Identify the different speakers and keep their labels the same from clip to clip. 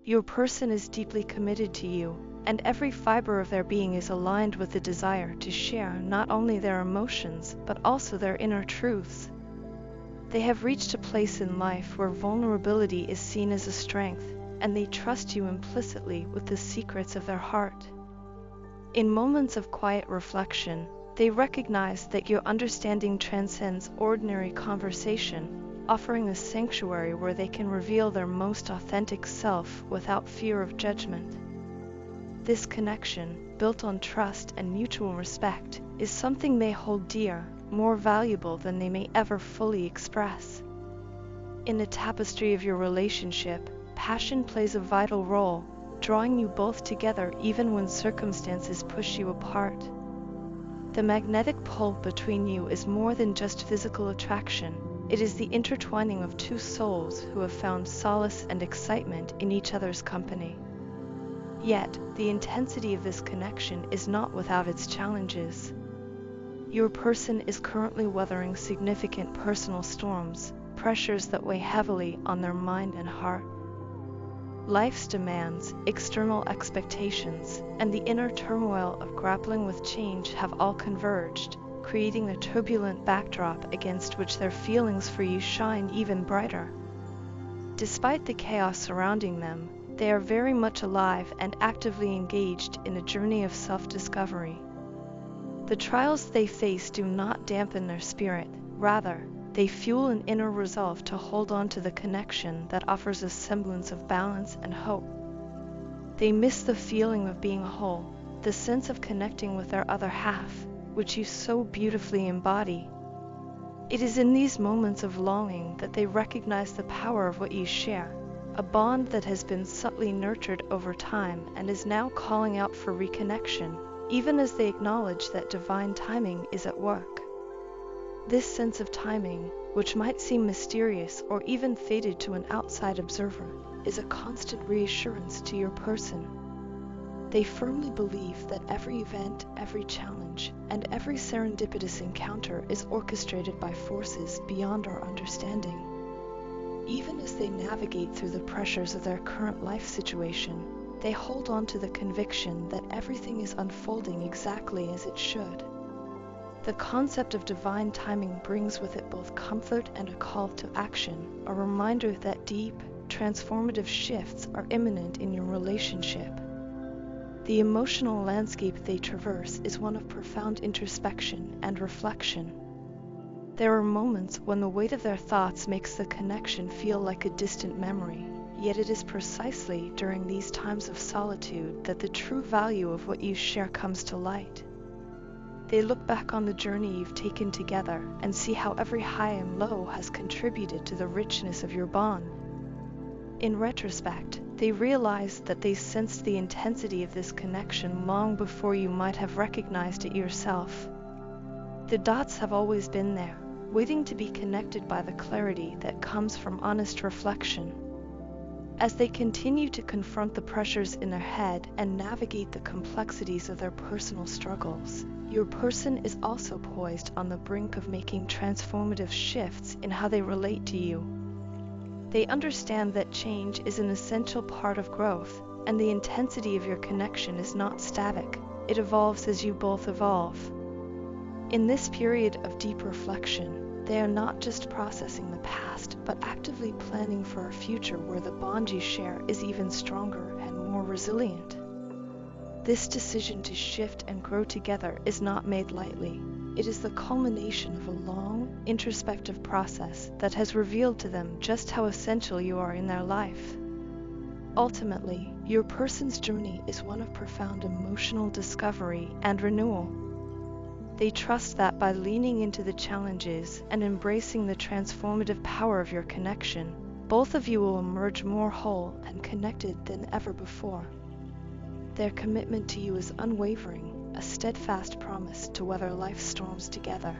Speaker 1: Your person is deeply committed to you, and every fiber of their being is aligned with the desire to share not only their emotions, but also their inner truths. They have reached a place in life where vulnerability is seen as a strength, and they trust you implicitly with the secrets of their heart. In moments of quiet reflection, they recognize that your understanding transcends ordinary conversation, offering a sanctuary where they can reveal their most authentic self without fear of judgment. This connection, built on trust and mutual respect, is something they hold dear, more valuable than they may ever fully express. In the tapestry of your relationship, passion plays a vital role, drawing you both together even when circumstances push you apart. The magnetic pull between you is more than just physical attraction. It is the intertwining of two souls who have found solace and excitement in each other's company. Yet, the intensity of this connection is not without its challenges. Your person is currently weathering significant personal storms, pressures that weigh heavily on their mind and heart. Life's demands, external expectations, and the inner turmoil of grappling with change have all converged, creating a turbulent backdrop against which their feelings for you shine even brighter. Despite the chaos surrounding them, they are very much alive and actively engaged in a journey of self-discovery. The trials they face do not dampen their spirit, rather, they fuel an inner resolve to hold on to the connection that offers a semblance of balance and hope. They miss the feeling of being whole, the sense of connecting with their other half, which you so beautifully embody. It is in these moments of longing that they recognize the power of what you share, a bond that has been subtly nurtured over time and is now calling out for reconnection, even as they acknowledge that divine timing is at work. This sense of timing, which might seem mysterious or even fated to an outside observer, is a constant reassurance to your person. They firmly believe that every event, every challenge, and every serendipitous encounter is orchestrated by forces beyond our understanding. Even as they navigate through the pressures of their current life situation, they hold on to the conviction that everything is unfolding exactly as it should. The concept of divine timing brings with it both comfort and a call to action, a reminder that deep, transformative shifts are imminent in your relationship. The emotional landscape they traverse is one of profound introspection and reflection. There are moments when the weight of their thoughts makes the connection feel like a distant memory, yet it is precisely during these times of solitude that the true value of what you share comes to light. They look back on the journey you've taken together and see how every high and low has contributed to the richness of your bond. In retrospect, they realize that they sensed the intensity of this connection long before you might have recognized it yourself. The dots have always been there, waiting to be connected by the clarity that comes from honest reflection. As they continue to confront the pressures in their head and navigate the complexities of their personal struggles, your person is also poised on the brink of making transformative shifts in how they relate to you. They understand that change is an essential part of growth, and the intensity of your connection is not static. It evolves as you both evolve. In this period of deep reflection, they are not just processing the past, but actively planning for a future where the bond you share is even stronger and more resilient. This decision to shift and grow together is not made lightly. It is the culmination of a long, introspective process that has revealed to them just how essential you are in their life. Ultimately, your person's journey is one of profound emotional discovery and renewal. They trust that by leaning into the challenges and embracing the transformative power of your connection, both of you will emerge more whole and connected than ever before. Their commitment to you is unwavering, a steadfast promise to weather life's storms together.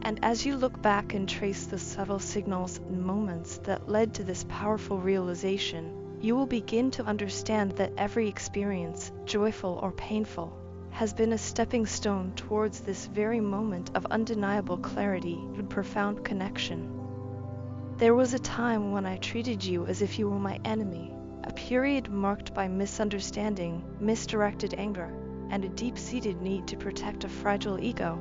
Speaker 1: And as you look back and trace the subtle signals and moments that led to this powerful realization, you will begin to understand that every experience, joyful or painful, has been a stepping stone towards this very moment of undeniable clarity and profound connection. There was a time when I treated you as if you were my enemy, a period marked by misunderstanding, misdirected anger, and a deep-seated need to protect a fragile ego.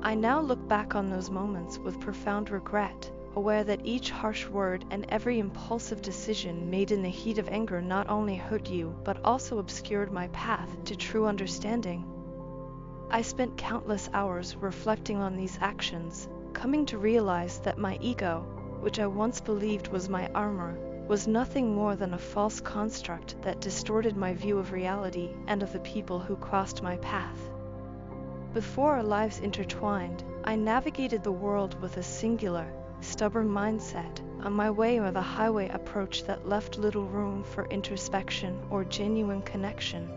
Speaker 1: I now look back on those moments with profound regret, aware that each harsh word and every impulsive decision made in the heat of anger not only hurt you but also obscured my path to true understanding. I spent countless hours reflecting on these actions, coming to realize that my ego, which I once believed was my armor, was nothing more than a false construct that distorted my view of reality and of the people who crossed my path. Before our lives intertwined, I navigated the world with a singular, stubborn mindset, on my way or the highway approach that left little room for introspection or genuine connection.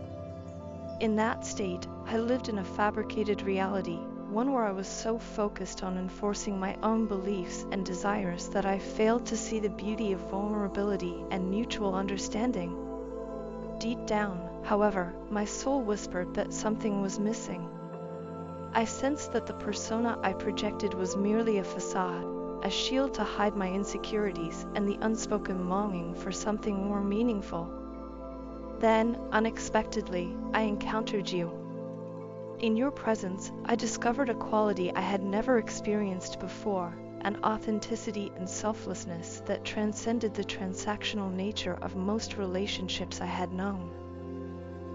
Speaker 1: In that state, I lived in a fabricated reality, one where I was so focused on enforcing my own beliefs and desires that I failed to see the beauty of vulnerability and mutual understanding. Deep down, however, my soul whispered that something was missing. I sensed that the persona I projected was merely a facade, a shield to hide my insecurities and the unspoken longing for something more meaningful. Then, unexpectedly, I encountered you. In your presence, I discovered a quality I had never experienced before, an authenticity and selflessness that transcended the transactional nature of most relationships I had known.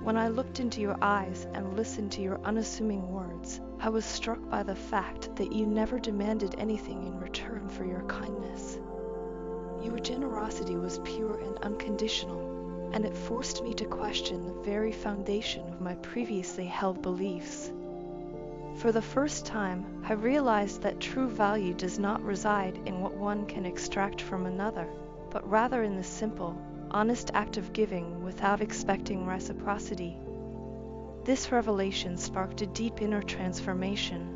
Speaker 1: When I looked into your eyes and listened to your unassuming words, I was struck by the fact that you never demanded anything in return for your kindness. Your generosity was pure and unconditional, and it forced me to question the very foundation of my previously held beliefs. For the first time, I realized that true value does not reside in what one can extract from another, but rather in the simple, honest act of giving without expecting reciprocity. This revelation sparked a deep inner transformation.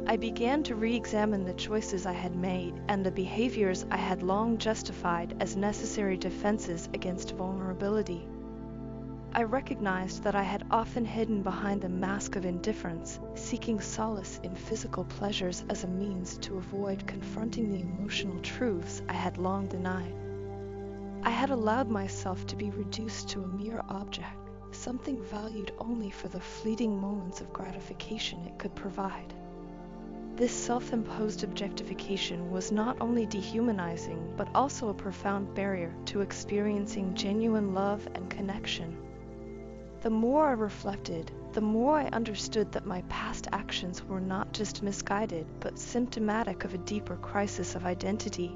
Speaker 1: I began to re-examine the choices I had made and the behaviors I had long justified as necessary defenses against vulnerability. I recognized that I had often hidden behind a mask of indifference, seeking solace in physical pleasures as a means to avoid confronting the emotional truths I had long denied. I had allowed myself to be reduced to a mere object, something valued only for the fleeting moments of gratification it could provide. This self-imposed objectification was not only dehumanizing, but also a profound barrier to experiencing genuine love and connection. The more I reflected, the more I understood that my past actions were not just misguided, but symptomatic of a deeper crisis of identity.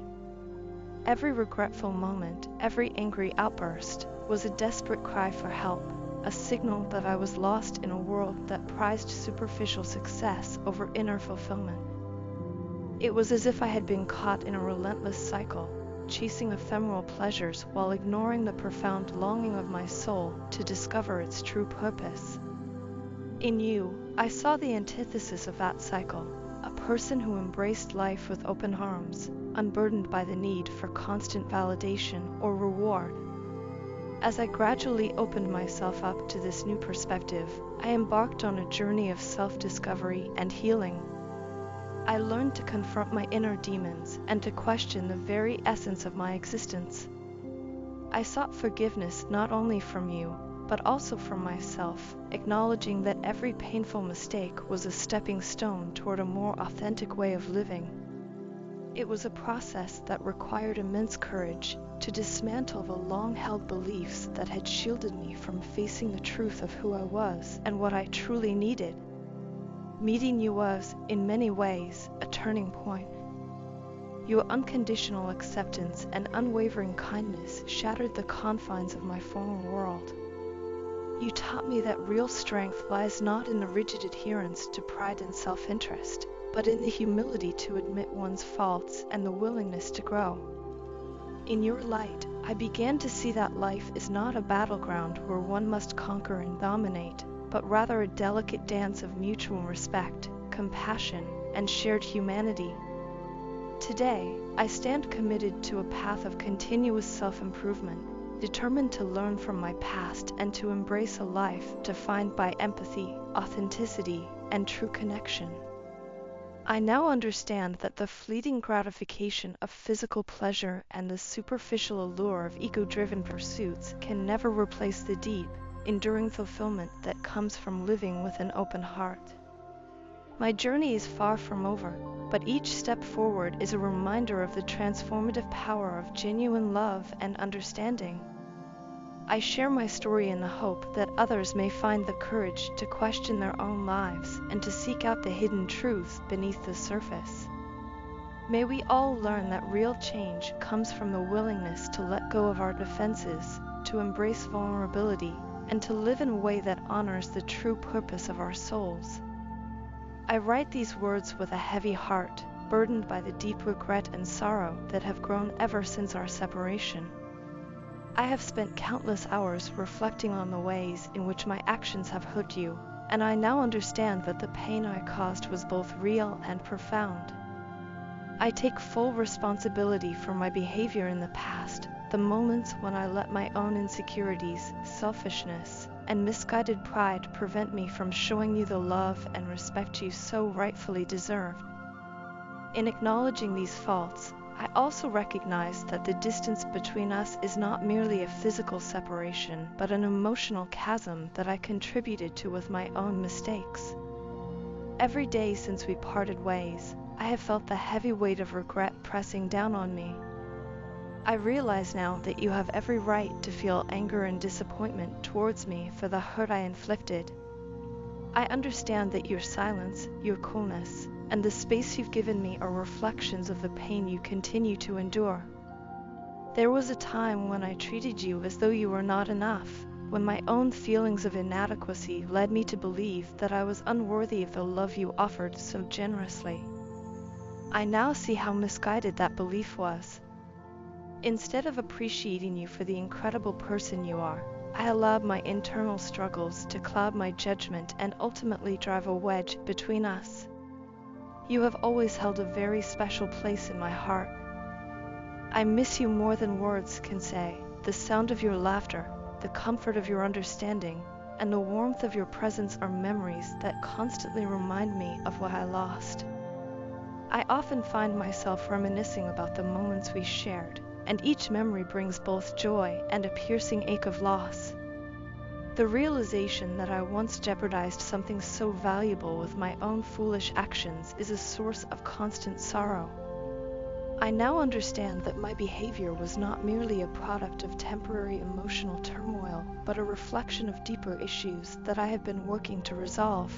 Speaker 1: Every regretful moment, every angry outburst, was a desperate cry for help, a signal that I was lost in a world that prized superficial success over inner fulfillment. It was as if I had been caught in a relentless cycle, chasing ephemeral pleasures while ignoring the profound longing of my soul to discover its true purpose. In you, I saw the antithesis of that cycle, a person who embraced life with open arms, unburdened by the need for constant validation or reward. As I gradually opened myself up to this new perspective, I embarked on a journey of self-discovery and healing. I learned to confront my inner demons and to question the very essence of my existence. I sought forgiveness not only from you, but also from myself, acknowledging that every painful mistake was a stepping stone toward a more authentic way of living. It was a process that required immense courage to dismantle the long-held beliefs that had shielded me from facing the truth of who I was and what I truly needed. Meeting you was, in many ways, a turning point. Your unconditional acceptance and unwavering kindness shattered the confines of my former world. You taught me that real strength lies not in the rigid adherence to pride and self-interest, but in the humility to admit one's faults and the willingness to grow. In your light, I began to see that life is not a battleground where one must conquer and dominate, but rather a delicate dance of mutual respect, compassion, and shared humanity. Today, I stand committed to a path of continuous self-improvement, determined to learn from my past and to embrace a life defined by empathy, authenticity, and true connection. I now understand that the fleeting gratification of physical pleasure and the superficial allure of ego-driven pursuits can never replace the deep, enduring fulfillment that comes from living with an open heart. My journey is far from over, but each step forward is a reminder of the transformative power of genuine love and understanding. I share my story in the hope that others may find the courage to question their own lives and to seek out the hidden truths beneath the surface. May we all learn that real change comes from the willingness to let go of our defenses, to embrace vulnerability, and to live in a way that honors the true purpose of our souls. I write these words with a heavy heart, burdened by the deep regret and sorrow that have grown ever since our separation. I have spent countless hours reflecting on the ways in which my actions have hurt you, and I now understand that the pain I caused was both real and profound. I take full responsibility for my behavior in the past, the moments when I let my own insecurities, selfishness, and misguided pride prevent me from showing you the love and respect you so rightfully deserved. In acknowledging these faults, I also recognize that the distance between us is not merely a physical separation, but an emotional chasm that I contributed to with my own mistakes. Every day since we parted ways, I have felt the heavy weight of regret pressing down on me. I realize now that you have every right to feel anger and disappointment towards me for the hurt I inflicted. I understand that your silence, your coolness, and the space you've given me are reflections of the pain you continue to endure. There was a time when I treated you as though you were not enough, when my own feelings of inadequacy led me to believe that I was unworthy of the love you offered so generously. I now see how misguided that belief was. Instead of appreciating you for the incredible person you are, I allowed my internal struggles to cloud my judgment and ultimately drive a wedge between us. You have always held a very special place in my heart. I miss you more than words can say. The sound of your laughter, the comfort of your understanding, and the warmth of your presence are memories that constantly remind me of what I lost. I often find myself reminiscing about the moments we shared, and each memory brings both joy and a piercing ache of loss. The realization that I once jeopardized something so valuable with my own foolish actions is a source of constant sorrow. I now understand that my behavior was not merely a product of temporary emotional turmoil, but a reflection of deeper issues that I have been working to resolve.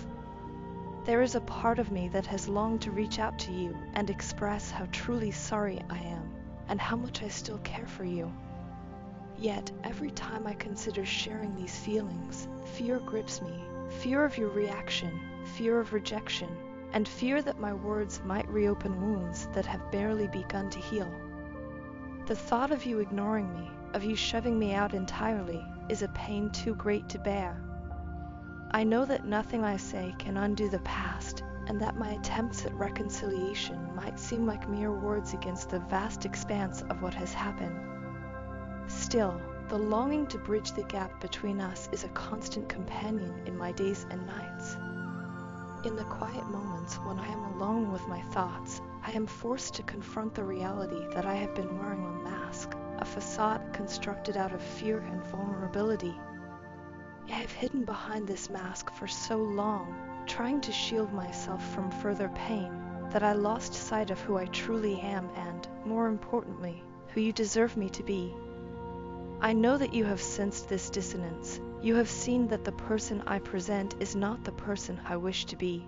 Speaker 1: There is a part of me that has longed to reach out to you and express how truly sorry I am, and how much I still care for you. Yet, every time I consider sharing these feelings, fear grips me. Fear of your reaction, fear of rejection, and fear that my words might reopen wounds that have barely begun to heal. The thought of you ignoring me, of you shoving me out entirely, is a pain too great to bear. I know that nothing I say can undo the past, and that my attempts at reconciliation might seem like mere words against the vast expanse of what has happened. Still, the longing to bridge the gap between us is a constant companion in my days and nights. In the quiet moments when I am alone with my thoughts, I am forced to confront the reality that I have been wearing a mask, a facade constructed out of fear and vulnerability. I have hidden behind this mask for so long, trying to shield myself from further pain, that I lost sight of who I truly am and, more importantly, who you deserve me to be. I know that you have sensed this dissonance. You have seen that the person I present is not the person I wish to be.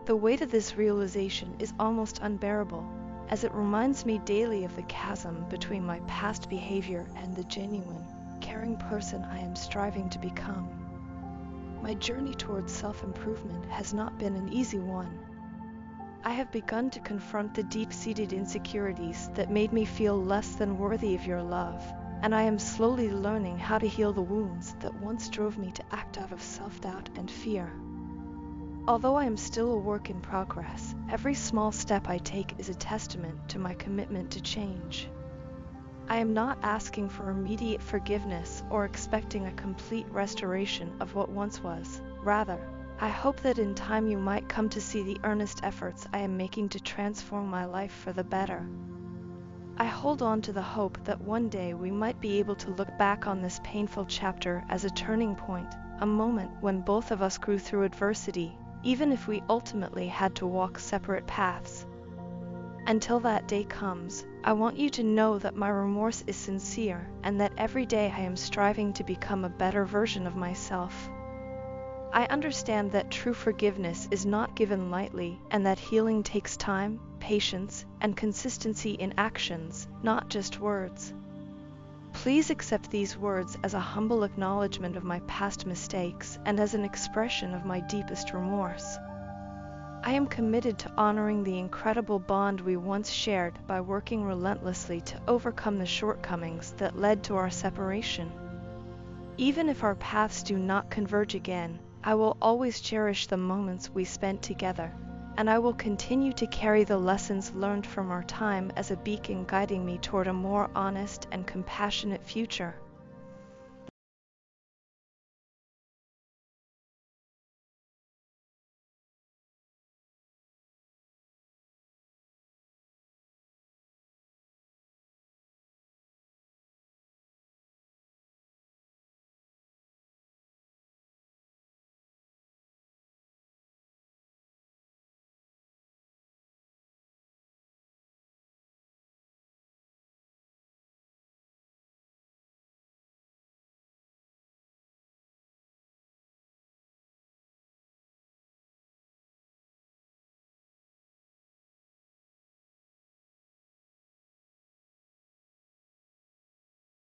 Speaker 1: The weight of this realization is almost unbearable, as it reminds me daily of the chasm between my past behavior and the genuine, caring person I am striving to become. My journey towards self-improvement has not been an easy one. I have begun to confront the deep-seated insecurities that made me feel less than worthy of your love, and I am slowly learning how to heal the wounds that once drove me to act out of self-doubt and fear. Although I am still a work in progress, every small step I take is a testament to my commitment to change. I am not asking for immediate forgiveness or expecting a complete restoration of what once was. Rather, I hope that in time you might come to see the earnest efforts I am making to transform my life for the better. I hold on to the hope that one day we might be able to look back on this painful chapter as a turning point, a moment when both of us grew through adversity, even if we ultimately had to walk separate paths. Until that day comes, I want you to know that my remorse is sincere and that every day I am striving to become a better version of myself. I understand that true forgiveness is not given lightly and that healing takes time, patience, and consistency in actions, not just words. Please accept these words as a humble acknowledgement of my past mistakes and as an expression of my deepest remorse. I am committed to honoring the incredible bond we once shared by working relentlessly to overcome the shortcomings that led to our separation. Even if our paths do not converge again, I will always cherish the moments we spent together, and I will continue to carry the lessons learned from our time as a beacon guiding me toward a more honest and compassionate future.